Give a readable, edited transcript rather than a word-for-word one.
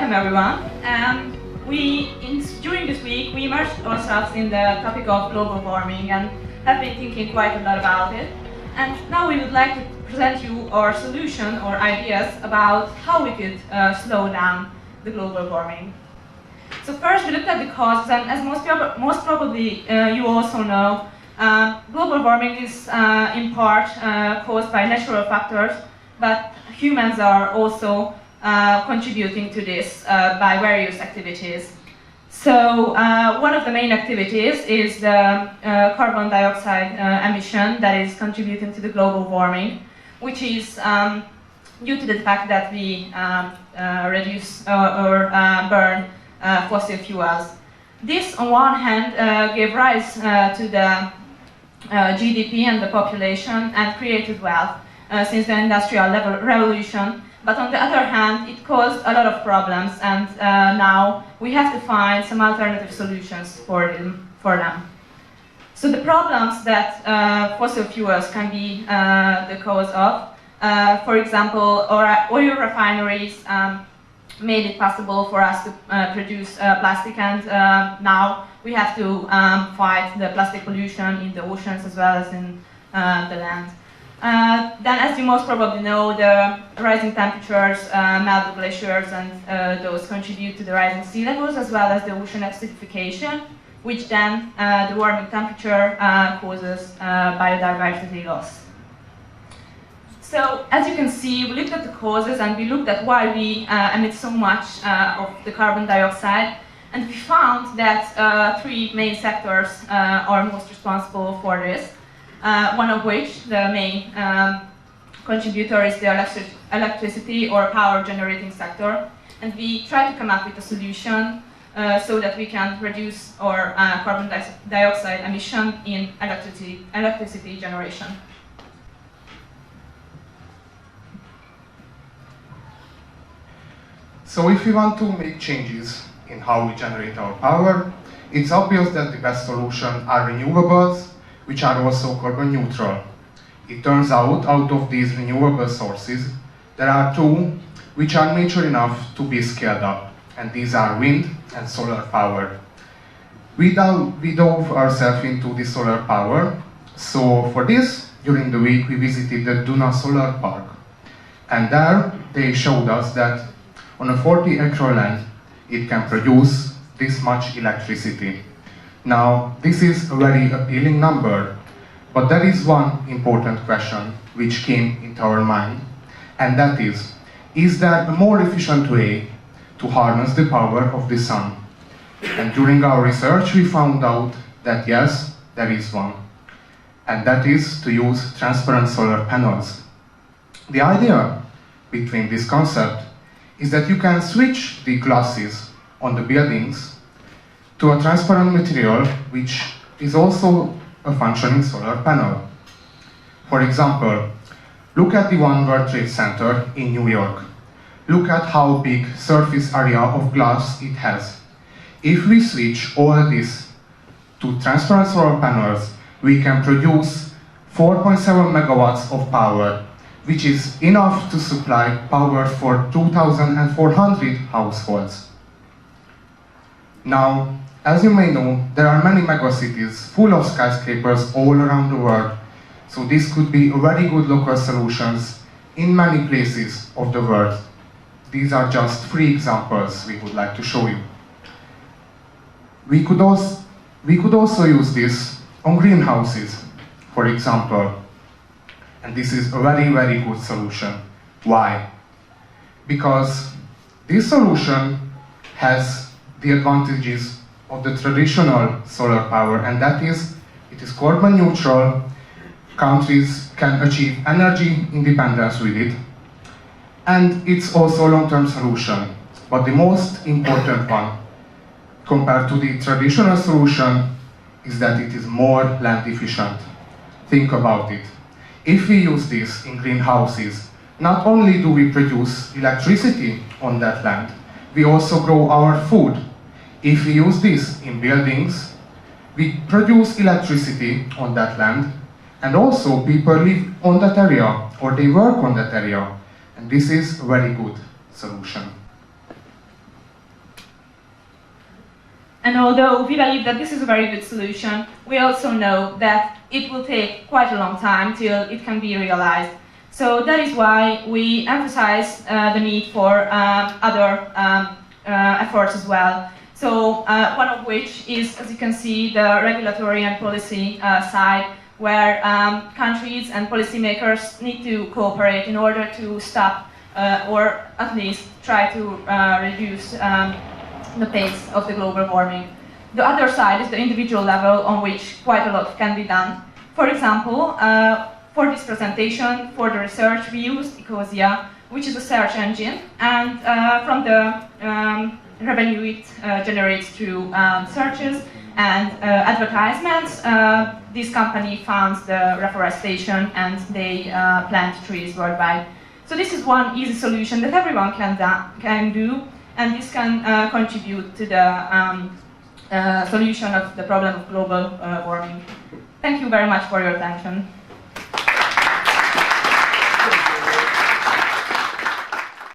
Welcome everyone. During this week we immersed ourselves in the topic of global warming and have been thinking quite a lot about it. And now we would like to present you our solution or ideas about how we could slow down the global warming. So first we looked at the causes, and as most probably you also know, global warming is in part caused by natural factors, but humans are also contributing to this by various activities. So one of the main activities is the carbon dioxide emission that is contributing to the global warming, which is due to the fact that we reduce or burn fossil fuels. This, on one hand, gave rise to the GDP and the population and created wealth since the Industrial Revolution. But on the other hand, it caused a lot of problems, and now we have to find some alternative solutions for them. So the problems that fossil fuels can be the cause of, for example, oil refineries made it possible for us to produce plastic, and now we have to fight the plastic pollution in the oceans as well as in the land. Then, as you most probably know, the rising temperatures melt the glaciers, and those contribute to the rising sea levels as well as the ocean acidification, which then the warming temperature causes biodiversity loss. So, as you can see, we looked at the causes and we looked at why we emit so much of the carbon dioxide, and we found that three main sectors are most responsible for this. One of which, the main contributor, is the electricity or power generating sector, and we try to come up with a solution so that we can reduce our carbon dioxide emission in electricity generation. So if we want to make changes in how we generate our power, it's obvious that the best solution are renewables, which are also carbon neutral. It turns out of these renewable sources, there are two which are mature enough to be scaled up, and these are wind and solar power. We dove ourselves into the solar power, so for this, during the week we visited the Duna Solar Park, and there they showed us that on a 40-acre land it can produce this much electricity. Now, this is a very appealing number, but there is one important question which came into our mind, and that is there a more efficient way to harness the power of the sun? And during our research, we found out that yes, there is one, and that is to use transparent solar panels. The idea between this concept is that you can switch the glasses on the buildings to a transparent material which is also a functioning solar panel. For example, look at the One World Trade Center in New York. Look at how big surface area of glass it has. If we switch all this to transparent solar panels, we can produce 4.7 megawatts of power, which is enough to supply power for 2,400 households. Now, as you may know, there are many megacities full of skyscrapers all around the world, so this could be a very good local solutions in many places of the world. These are just three examples we would like to show you. We could also use this on greenhouses, for example, and this is a very, very good solution. Why? Because this solution has the advantages of the traditional solar power, and that is, it is carbon neutral, countries can achieve energy independence with it, and it's also a long-term solution. But the most important one, compared to the traditional solution, is that it is more land efficient. Think about it. If we use this in greenhouses, not only do we produce electricity on that land, we also grow our food. If we use this in buildings, we produce electricity on that land, and also people live on that area or they work on that area, and this is a very good solution. And although we believe that this is a very good solution, we also know that it will take quite a long time till it can be realized. So that is why we emphasize the need for other efforts as well. So one of which is, as you can see, the regulatory and policy side, where countries and policymakers need to cooperate in order to stop or at least try to reduce the pace of the global warming. The other side is the individual level on which quite a lot can be done. For example, for this presentation, for the research, we used Ecosia, which is a search engine, and from the revenue it generates through searches and advertisements, this company funds the reforestation and they plant trees worldwide. So this is one easy solution that everyone can do, and this can contribute to the solution of the problem of global warming. Thank you very much for your attention.